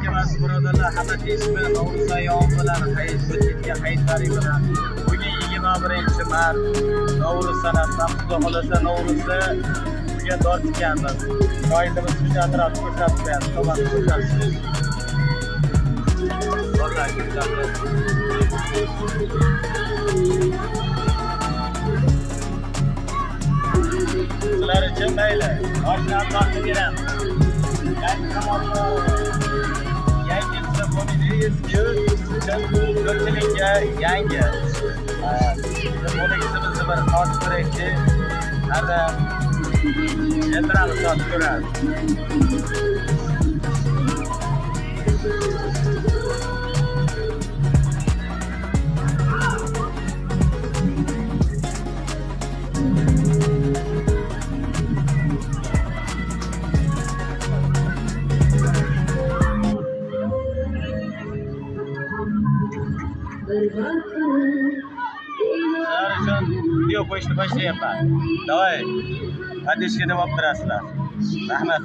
emas birodarlar, hamma tezmi Novruz ayyomi bilan hayit o'tgan hayitlari bilan bugun 21-mart Novruz sanasidan Xudo xolasa Novruzda bugun dor tikkanmiz. Shoirimiz shu atrofni ko'rsatib beradi, tomon ko'rsatib. Vallahi ko'rsatib. Sizlar uchun mayli, oshdan vaqti beramiz. Yangi zamonda yangi zamoningiz ko'pchilikka yangi. Bo'lishimizni bir xos kerakki, hada yendiramiz sotib ko'ramiz. Video qo'yishni boshlayapman. Davay, hadishga davom ettirasizlar. Rahmat.